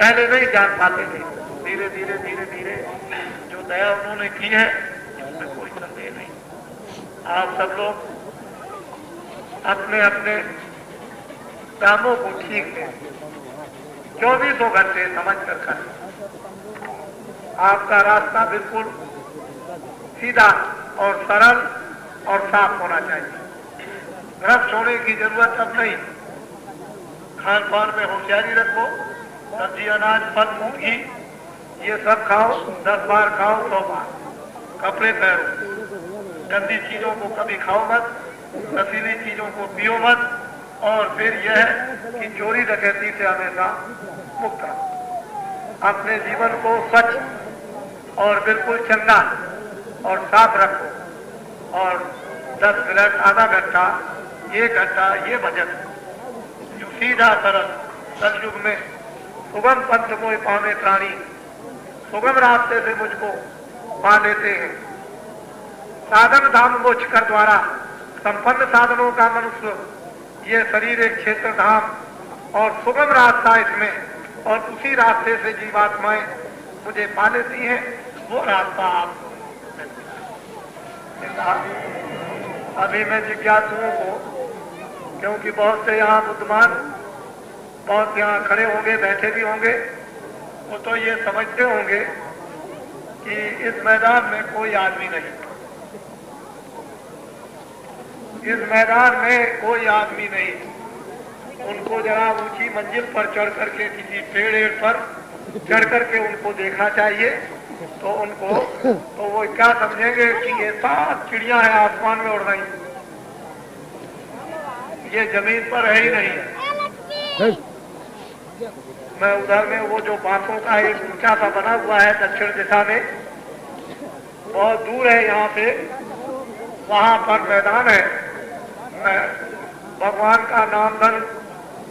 पहले नहीं जान पाते थे। धीरे धीरे धीरे धीरे जो दया उन्होंने की है इसमें कोई संदेह नहीं। आप सब लोग अपने अपने कामों को ठीक करें, 24 घंटे समझ कर करें। आपका रास्ता बिल्कुल सीधा और सरल और साफ होना चाहिए। भ्रष्ट होने की जरूरत अब नहीं। खान पान में होशियारी रखो, सब्जी अनाज फल मूंग घी ये सब खाओ, 10 बार खाओ 100 बार। कपड़े पहनो, गंदी चीजों को कभी खाओ मत, नशीली चीजों को पियो मत। और फिर यह है कि चोरी डकैती से हमेशा मुक्त रहो। अपने जीवन को स्वच्छ और बिल्कुल चंगा और साफ रखो। और 10 मिनट, आधा घंटा, 1 घंटा ये भजन जो सीधा सरल सतयुग में सुगम पंथ को पावे प्राणी, सुगम रास्ते से मुझको पा लेते हैं। साधन धाम मोक्ष कर द्वारा संपन्न साधनों का मनुष्य ये शरीर एक क्षेत्र धाम और सुगम रास्ता इसमें, और उसी रास्ते से जीवात्माएं मुझे पा लेती हैं। वो रास्ता आपको अभी मैं जिज्ञासुओं को, क्योंकि बहुत से यहाँ बुद्धिमान बहुत यहाँ खड़े होंगे, बैठे भी होंगे, वो तो ये समझते होंगे कि इस मैदान में कोई आदमी नहीं, इस मैदान में कोई आदमी नहीं। उनको जरा ऊंची मंजिल पर चढ़ करके, किसी पेड़ पर चढ़ करके उनको देखना चाहिए, तो उनको तो वो क्या समझेंगे कि ये 7 चिड़िया है आसमान में उड़ रही, ये जमीन पर है ही नहीं। मैं उधर में वो जो बांसों का एक ऊंचा सा बना हुआ है दक्षिण दिशा में, बहुत दूर है यहाँ से, वहां पर मैदान है। मैं भगवान का नाम धन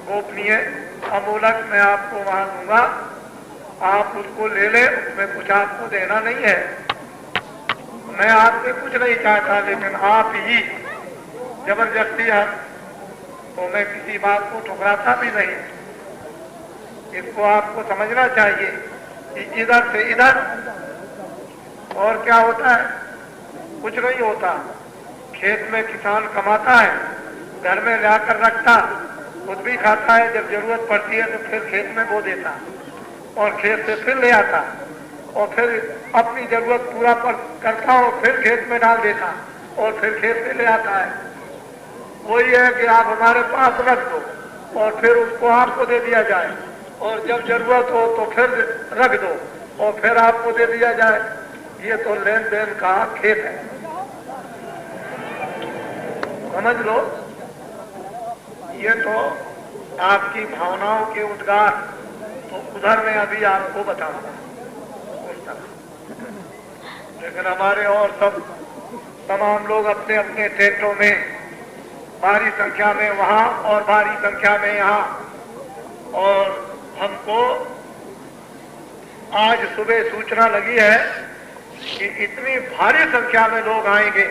गोपनीय अमूलक मैं आपको वहां दूंगा, आप उसको ले ले, उसमें कुछ आपको देना नहीं है। मैं आपसे कुछ नहीं चाहता, लेकिन आप ही जबरदस्ती है तो मैं किसी बात को ठुकराता भी नहीं। इसको आपको समझना चाहिए कि इधर से इधर और क्या होता है, कुछ नहीं होता। खेत में किसान कमाता है, घर में लाकर रखता, खुद भी खाता है, जब जरूरत पड़ती है तो फिर खेत में बो देता और खेत से फिर ले आता और फिर अपनी जरूरत पूरा करता और फिर खेत में डाल देता और फिर खेत से ले आता है। वही है कि आप हमारे पास रख दो और फिर उसको आपको दे दिया जाए, और जब जरूरत हो तो फिर रख दो और फिर आपको दे दिया जाए। ये तो लेन देन का खेत है, समझ लो। ये तो आपकी भावनाओं के उद्गार, तो उधर में अभी आपको बताऊंगा उस तरह। लेकिन हमारे और सब तमाम लोग अपने अपने क्षेत्रों में भारी संख्या में वहां और भारी संख्या में यहाँ, और हमको आज सुबह सूचना लगी है कि इतनी भारी संख्या में लोग आएंगे।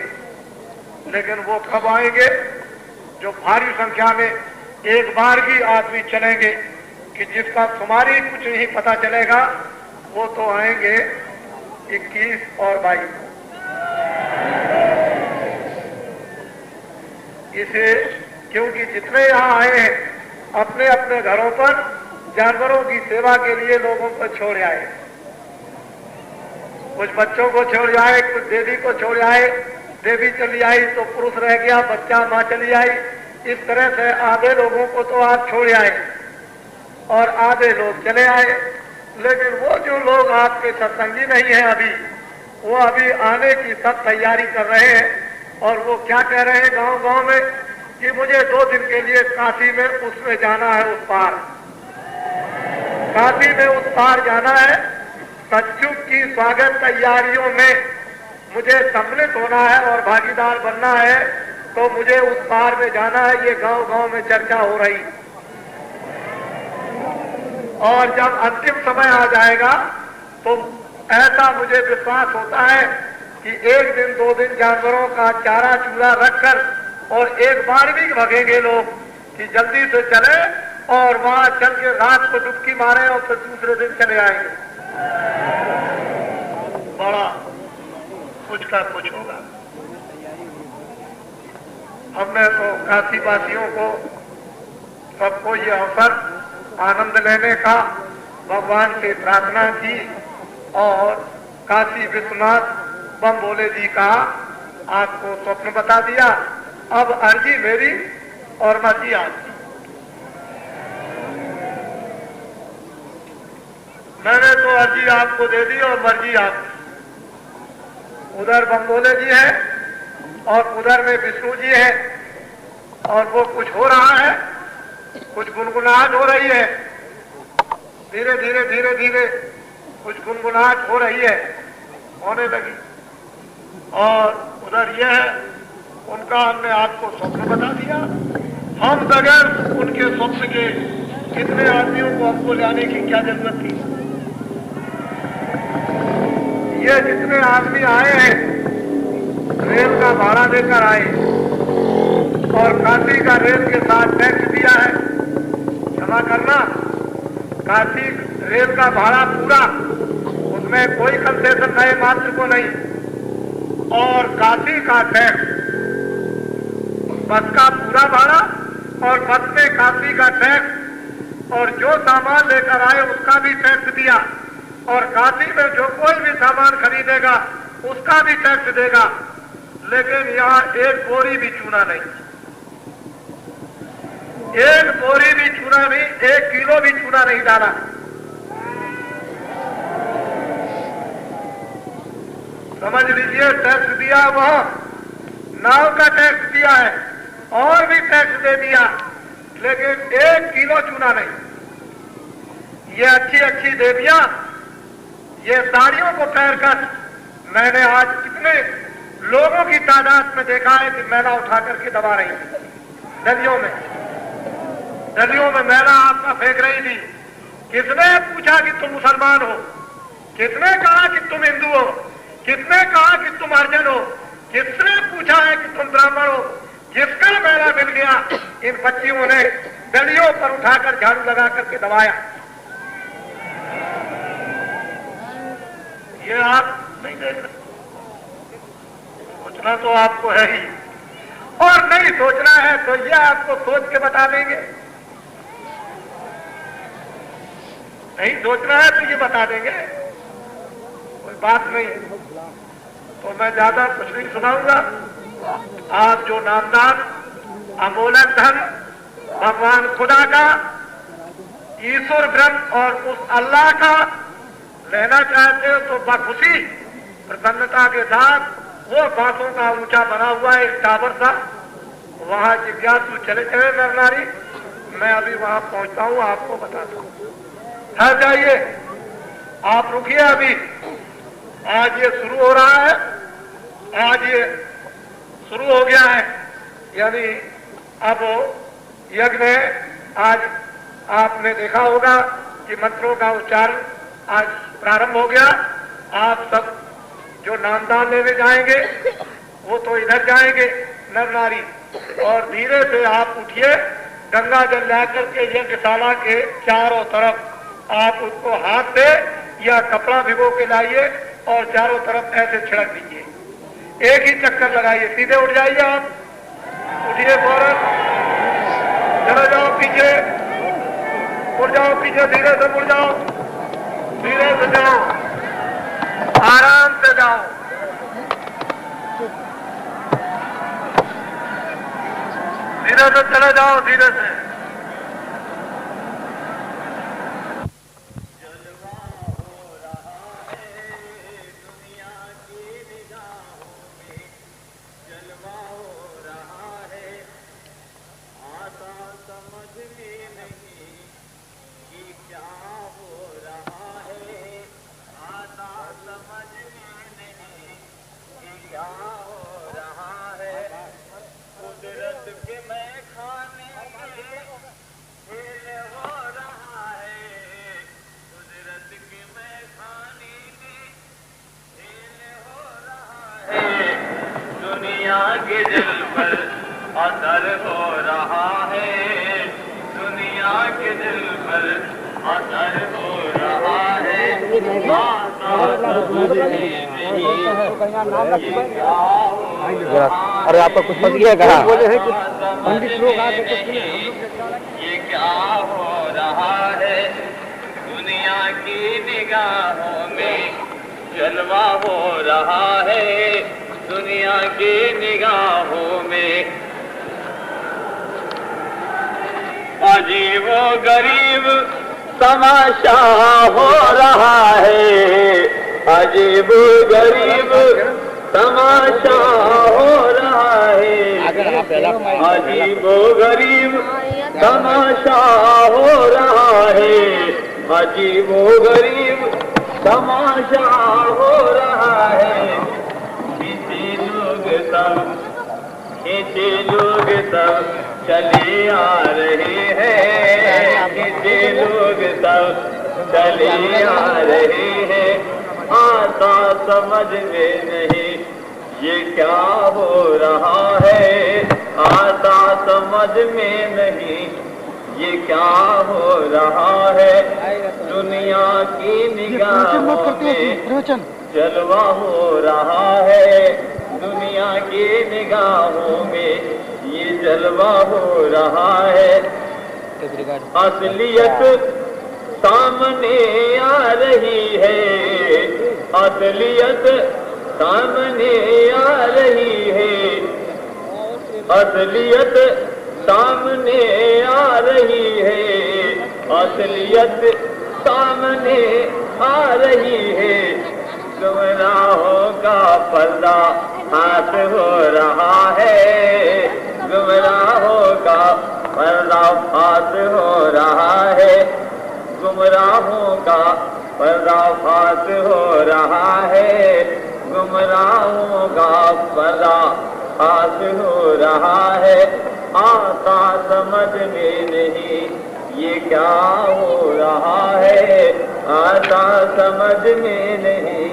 लेकिन वो कब आएंगे? जो भारी संख्या में एक बार भी आदमी चलेंगे कि जिसका तुम्हारी कुछ नहीं पता चलेगा, वो तो आएंगे 21 और 22 को। इसे क्योंकि जितने यहाँ आए हैं अपने अपने घरों पर जानवरों की सेवा के लिए लोगों को छोड़ आए, कुछ बच्चों को छोड़ आए, कुछ देवी को छोड़ आए, देवी चली आई तो पुरुष रह गया, बच्चा माँ चली आई। इस तरह से आधे लोगों को तो आप छोड़ आए और आधे लोग चले आए। लेकिन वो जो लोग आपके सत्संगी नहीं है अभी, वो अभी आने की सब तैयारी कर रहे हैं। और वो क्या कह रहे हैं गांव गांव में कि मुझे 2 दिन के लिए काशी में उसमें जाना है, उस पार काशी में उस पार जाना है। सतयुग की स्वागत तैयारियों में मुझे सम्मिलित होना है और भागीदार बनना है, तो मुझे उस पार में जाना है। ये गांव गांव में चर्चा हो रही। और जब अंतिम समय आ जाएगा तो ऐसा मुझे विश्वास होता है कि 1 दिन 2 दिन जानवरों का चारा चूरा रखकर और एक बार भी भगेंगे लोग कि जल्दी से चले और वहां चल के रात को डुबकी मारे और फिर दूसरे दिन चले आएंगे। बड़ा कुछ का कुछ होगा। हमने तो काशी वासियों को सबको ये अवसर आनंद लेने का भगवान से प्रार्थना की और काशी विश्वनाथ बम भोले जी का आपको स्वप्न बता दिया। अब अर्जी मेरी और मर्जी आपकी। मैंने तो अर्जी आपको दे दी और मर्जी आपकी। उधर बम भोले जी है और उधर में विष्णु जी है और वो कुछ हो रहा है, कुछ गुनगुनाहट हो रही है, धीरे धीरे धीरे धीरे कुछ गुनगुनाहट हो रही है, होने लगी। और उधर यह है, उनका हमने आपको स्वप्न बता दिया। हम बगैर उनके स्वप्न के कितने आदमियों को हमको लाने की क्या जरूरत थी। ये जितने आदमी आए हैं रेल का भाड़ा देकर आए और काशी का रेल के साथ टैक्स दिया है। क्षमा करना, काशी रेल का भाड़ा पूरा, उसमें कोई कंसेशन नए मात्र को नहीं। और काशी का टैक्स, बस का पूरा भाड़ा और बस में काशी का टैक्स और जो सामान लेकर आए उसका भी टैक्स दिया और काशी में जो कोई भी सामान खरीदेगा उसका भी टैक्स देगा। लेकिन यहाँ एक बोरी भी चूना नहीं, एक बोरी भी चूना नहीं, 1 किलो भी चूना नहीं डाला। समझ लीजिए, टैक्स दिया वहां, नाव का टैक्स दिया है और भी टैक्स दे दिया, लेकिन 1 किलो चूना नहीं। ये अच्छी अच्छी देवियां ये साड़ियों को पैरकर, मैंने आज कितने लोगों की तादाद में देखा है कि मैला उठा करके दबा रही थी, नदियों में मैला आपका फेंक रही थी। किसने पूछा कि तुम मुसलमान हो, किसने कहा कि तुम हिंदू हो, किसने कहा कि तुम हरिजन हो, किसने पूछा है कि तुम ब्राह्मण हो। जिसका मैला मिल गया इन बच्चियों ने गलियों पर उठाकर झाड़ू लगा करके दबाया। ये आप नहीं देख रहे, सोचना तो आपको है ही, और नहीं सोचना है तो ये आपको सोच के बता देंगे। नहीं सोचना है तो ये बता देंगे, कोई बात नहीं। तो मैं ज्यादा कुछ नहीं सुनाऊंगा। आप जो नामदान अमोलक धन भगवान खुदा का, ईश्वर ब्रह्म और उस अल्लाह का लेना चाहते हो तो बखुशी प्रसन्नता के साथ वो बांसों का ऊंचा बना हुआ है एक टावर सा, वहां जिज्ञासु चले चले नर नारी। मैं अभी वहां पहुंचता हूं, आपको बताता हूं। ठहर जाइए, आप रुकिए। अभी आज ये शुरू हो रहा है, आज ये शुरू हो गया है, यानी अब यज्ञ आज आपने देखा होगा कि मंत्रों का उच्चारण आज प्रारंभ हो गया। आप सब जो नामदान लेने जाएंगे वो तो इधर जाएंगे नर नारी, और धीरे से आप उठिए, गंगा जल लाकर के यज्ञशाला के चारों तरफ आप उसको हाथ से या कपड़ा भिगो के लाइए और चारों तरफ ऐसे छिड़क दीजिए। एक ही चक्कर लगाइए, सीधे उठ जाइए। आप उठिए फौरन, चले जाओ पीछे, उड़ जाओ पीछे, धीरे से उड़ जाओ, धीरे से जाओ, आराम से जाओ। धीरे से चले जाओ, धीरे से। के दिल पर असर हो रहा है, दुनिया दुनिया के दिल पर असर हो रहा है। अरे आपका कुछ फंस गया कहा? बोले हैं कुछ पंडित लोग आके तो सुने। ये क्या हो रहा है? दुनिया की निगाहों में जलवा हो रहा है। दुनिया की निगाहों में अजीब गरीब तमाशा हो रहा है। अजीब गरीब तमाशा हो रहा है। अजीब गरीब तमाशा हो रहा है। अजीब गरीब तमाशा हो रहा है। किसी लोग सब चले आ रहे हैं। किसी लोग सब चले आ रहे हैं। आता समझ में नहीं ये क्या हो रहा है। आता समझ में नहीं ये क्या हो रहा है। दुनिया की निगाहों में जलवा हो रहा है। दुनिया की निगाहों में ये जलवा हो रहा है। असलियत सामने आ रही है। असलियत सामने आ रही है। असलियत सामने आ रही है। असलियत सामने आ रही है। गुमराहों का पर्दा हाथ हो रहा है। गुमराहों का पर्दा हाथ हो रहा है। गुमराहों का पर्दा हाथ हो रहा है। गुमराहों का पर्दा हाथ हो रहा है। आता समझ में नहीं ये क्या हो रहा है। आता समझ में नहीं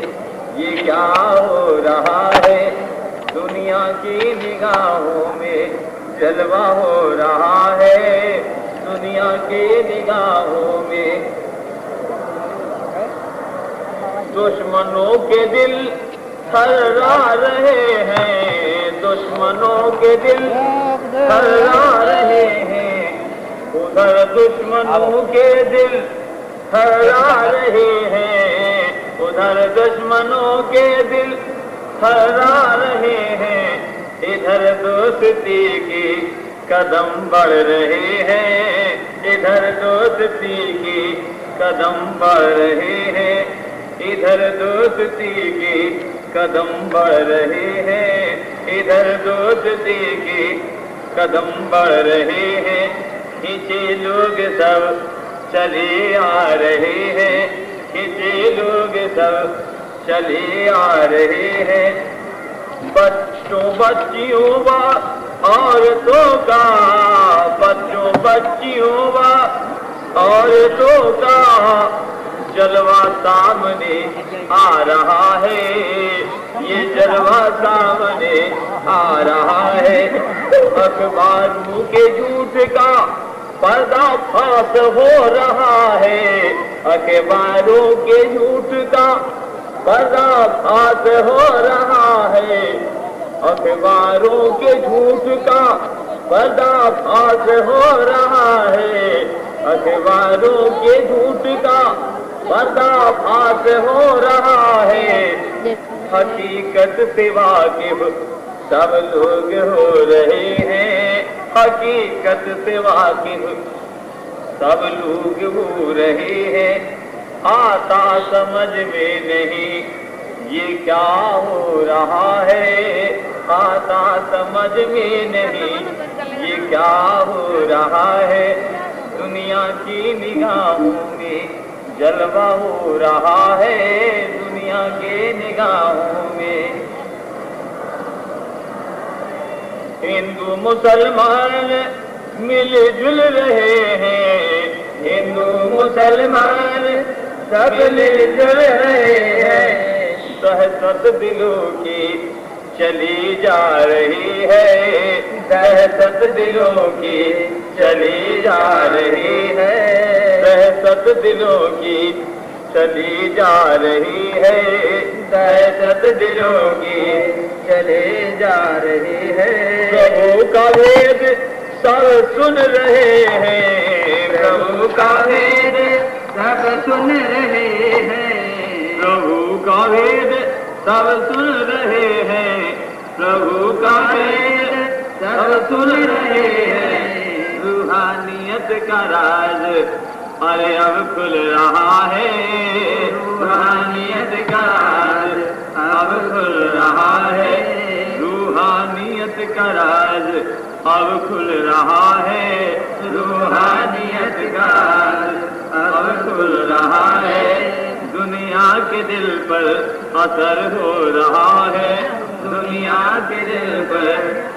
ये क्या हो रहा है। दुनिया की निगाहों में जलवा हो रहा है। दुनिया की निगाहों में दुश्मनों के दिल थर्रा रहे हैं। दुश्मनों के दिल थर्रा रहे हैं। उधर दुश्मनों के दिल थर्रा रहे हैं। उधर दुश्मनों के दिल थर्रा रहे हैं। इधर दोस्ती के कदम बढ़ रहे हैं। इधर दोस्ती के कदम बढ़ रहे हैं। इधर दोस्ती के कदम बढ़ रहे हैं। इधर दोस्ती के कदम बढ़ रहे हैं। खींचे लोग सब चले आ रहे हैं। खींचे लोग सब चले आ रहे हैं। बच्चों बच्चियों व औरतों का, बच्चों बच्चियों व औरतों का जलवा सामने आ रहा है। ये जलवा सामने आ रहा है। अखबारों के झूठ का पर्दाफाश हो रहा है। अखबारों के झूठ का पर्दाफाश हो रहा है। अखबारों के झूठ का पर्दाफाश हो रहा है। अखबारों के झूठ का पर्दाफाश हो रहा है। हकीकत से वाकिफ सब लोग हो रहे हैं। हकीकत से वाकिफ सब लोग हो रहे हैं। आता समझ में नहीं ये क्या हो रहा है। आता समझ में नहीं ये क्या हो रहा है। दुनिया की निगाहों में जलवा हो रहा है। दुनिया के निगाहों में हिंदू मुसलमान मिलजुल रहे हैं। हिंदू मुसलमान सब मिलजुल रहे हैं। दहशत दिलों की चली जा रही है। दहशत दिलों की चली जा रही है, दहशत दिलों की चली जा रही है, दहशत दिलों की चली जा रही है। प्रभु का भेद सब सुन रहे हैं, प्रभु का भेद सब सुन रहे हैं, प्रभु का भेद सब सुन रहे हैं, प्रभु का भेद सब सुन रहे हैं। रूहानियत का राज अरे अब खुल रहा है, रूहानियत का राज अब खुल रहा है, रूहानियत का राज अब खुल रहा है, रूहानियत का राज अब खुल रहा है। दुनिया के दिल पर असर हो रहा है, दुनिया के दिल पर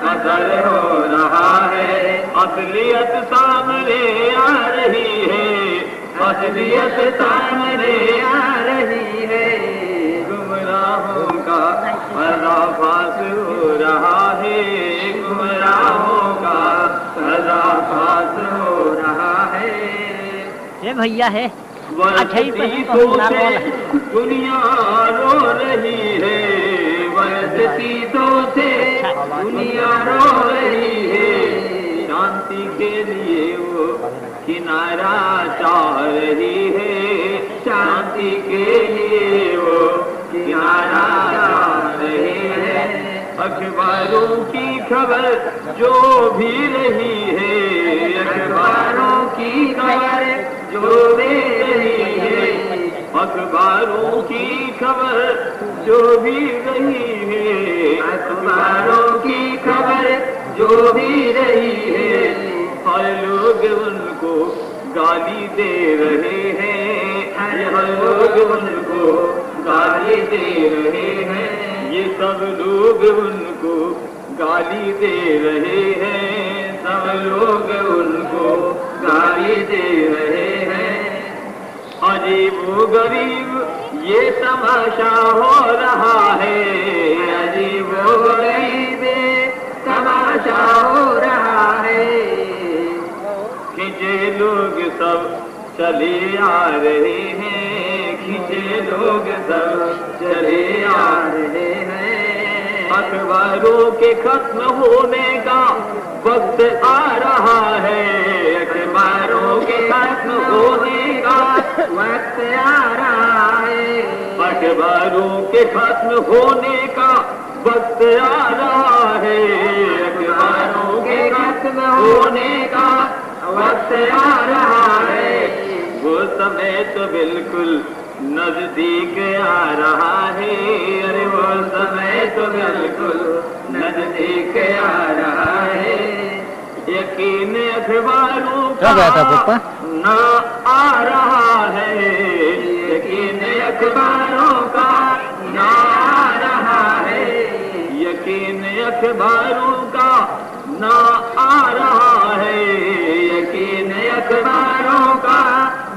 असर हो रहा है। असलियत सामने आ रही है, असलियत सामने आ रही है। गुमराहों का पर्दाफाश हो रहा है, गुमराहों का पर्दाफाश हो रहा है। ये भैया है दुनिया रो रही है, वर्षतीतों से दुनिया रो रही है। शांति के लिए वो किनारा चाह रही है, शांति के लिए वो किनारा चाह रही है। अखबारों की खबर जो भी रही है, अखबारों की खबर जो भी रही है, अखबारों की खबर जो भी रही है, अखबारों की खबर जो भी रही है। हर लोग उनको गाली दे रहे हैं, हर लोग उनको गाली दे रहे हैं, ये सब लोग उनको गाली दे रहे हैं, सब लोग उनको गाली दे रहे हैं। अजीबो गरीब ये तमाशा हो रहा है, अजीबो गरीब तमाशा हो रहा है। खिंचे लोग सब चले आ रहे हैं, खिंचे लोग सब चले आ रहे हैं। अखबारों के खत्म होने का वक्त आ रहा है, अखबारों के खत्म होने का वक्त आ रहा है, अखबारों के खत्म होने का वक्त आ रहा है, अखबारों के खत्म होने का वक्त आ रहा है। वो समय तो बिल्कुल नजदीक आ रहा है, अरे वो समय तो बिल्कुल नजदीक आ रहा है। यकीन अखबारों का ना आ रहा है, यकीन अखबारों का ना आ रहा है, यकीन अखबारों का ना आ रहा है, यकीन अखबारों का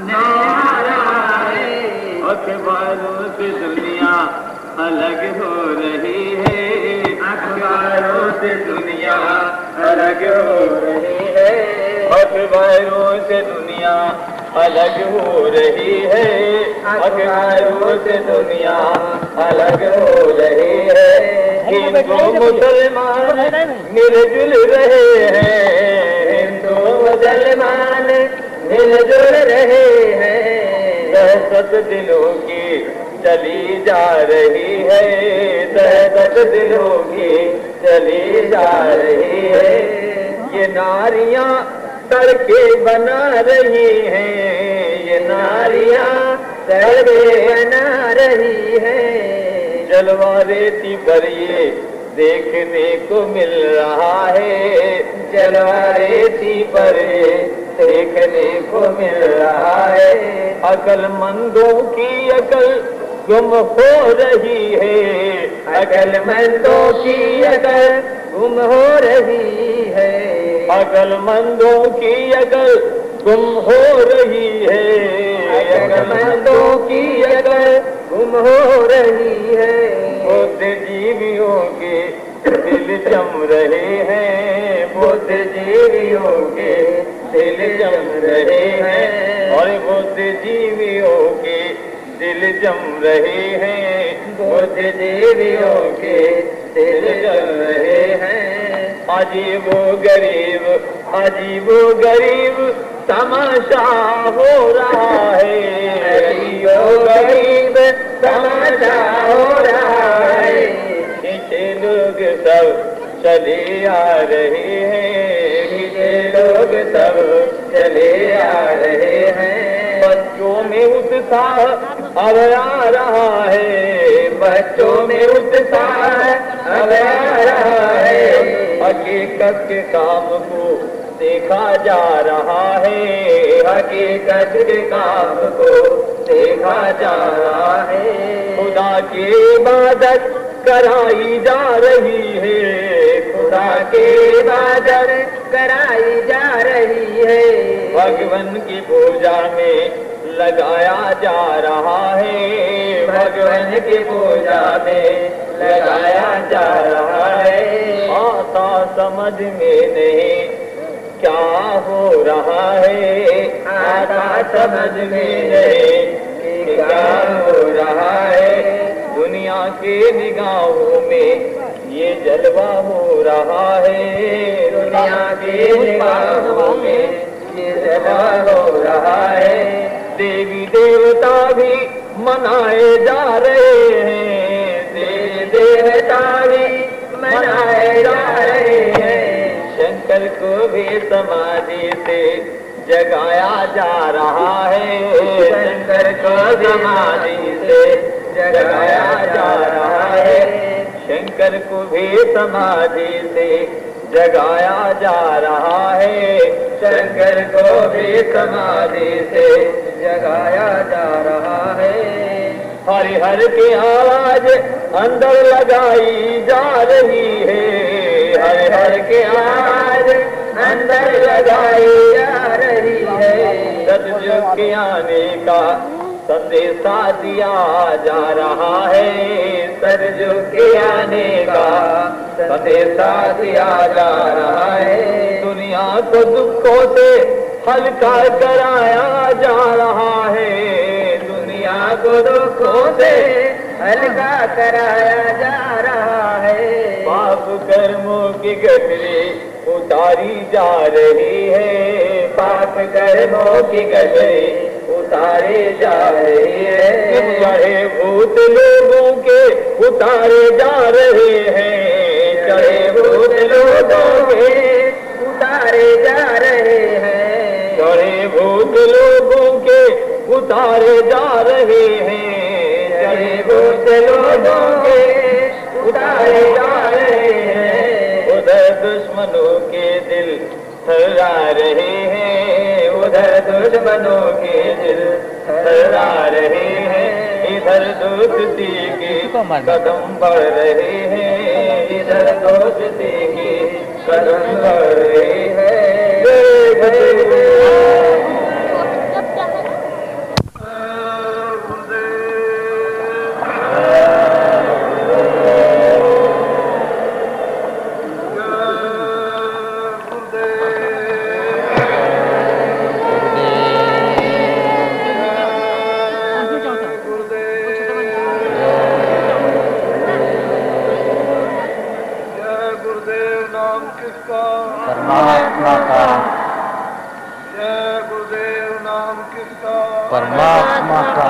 ना आ रहा है। अखबारों से दुनिया अलग हो रही है, अखबारों से दुनिया अलग हो रही है, अखबारों से दुनिया अलग हो रही है, अखबारों से दुनिया अलग हो रही है। हिंदू मुसलमान मिलजुल रहे हैं, हिंदू मुसलमान मिलजुल रहे हैं। दहशत दिलों की चली जा रही है, दहशत दिलों की चली जा रही है। ये नारियां सड़के बना रही हैं, ये नारियां सड़के बना रही हैं। जलवा रेती पर ये देखने को मिल रहा है, जलवा रेती पर देखने को मिल रहा है। अकलमंदों की अकल गुम हो रही है, अकलमंदों की अकल गुम हो रही है, अकलमंदों की अकल गुम हो रही है, अकलमंदों की अकल गुम हो रही है। बुद्धिजीवियों के दिल जम रहे हैं, बुद्धिजीवियों के दिल जम रहे हैं और बुद्धिजीवियों के दिल जम रहे हैं, बुद्धिजीवियों के दिल जम रहे हैं। अजीबो गरीब तमाशा हो रहा है, अजीबो गरीब तमाशा हो रहा है। पीछे लोग सब चले आ रहे हैं, पीछे लोग सब चले आ रहे हैं। बच्चों में उत्साह अब आ रहा है, बच्चों में उत्साह अब आ रहा है। हकीकत के काम को देखा जा रहा है, हकीकत के काम को देखा जा रहा है। खुदा की इबादत कराई जा रही है, खुदा की इबादत कराई जा रही है। भगवान की पूजा में लगाया जा रहा है, भगवान की पूजा में लगाया जा रहा है। आता समझ में नहीं क्या हो रहा है, आता समझ में नहीं कि क्या हो रहा है। दुनिया के निगाहों में ये जलवा हो रहा है, दुनिया के निगाहों में ये जलवा हो रहा है। देवी देवता भी मनाए जा रहे हैं, देवी देवता भी मनाए जा रहे हैं। शंकर को भी समाधि से जगाया जा रहा है, शंकर को समाधि से जगाया जा रहा है। शंकर को भी समाधि से जगाया जा रहा है, शंकर को भी समाधि से जगाया जा रहा है। हरिहर की आवाज अंदर लगाई जा रही है, हरिहर की आवाज अंदर लगाई जा रही है। सतयुग के आने का संदेशा दिया जा रहा है, सतयुग के आने का संदेशा दिया जा रहा है। दुनिया को दुखों से हल्का कराया जा रहा है, दुनिया को दुखों से हल्का कराया जा रहा है। पाप कर्मों की गठरी उतारी जा रही है, पाप कर्मों की गठरी उतारे जा रही है। चढ़े भूत लोगों के उतारे जा रहे हैं, चढ़े भूत लोगों के उतारे जा रहे हैं, चढ़े भूत लोगों के उतारे जा रहे हैं, चढ़े भूत लोगों के उतारे जा रहे हैं। उधर दुश्मनों के दिल थर्रा रहे हैं, उधर दुश्मनों के दिल थर्रा रहे हैं। इधर दोस्ती के कदम बढ़ रहे हैं, इधर दोस्ती के कदम बढ़ रहे हैं। परमात्मा का, जय गुरुदेव नाम किसका, परमात्मा का,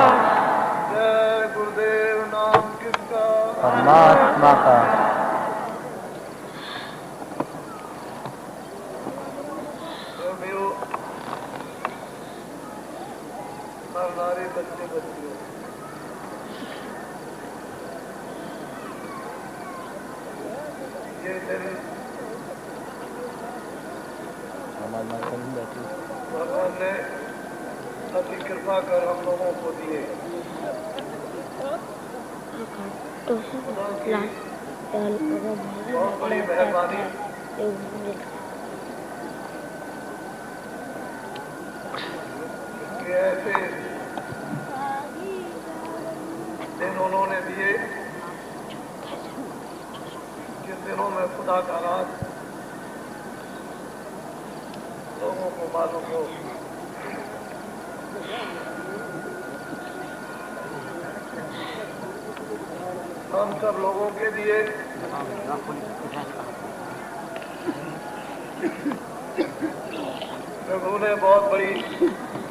जय गुरुदेव नाम किसका, परमात्मा का। नारी बच्चे बच्चियों, ये दिन भगवान ने अति कृपा कर हम लोगों को दिए। बहुत बड़ी मेहरबानी। कि ऐसे दिन उन्होंने दिए जिन दिनों में खुदा का राज लोगों को वालों को हम सब लोगों के लिए प्रभु ने बहुत बड़ी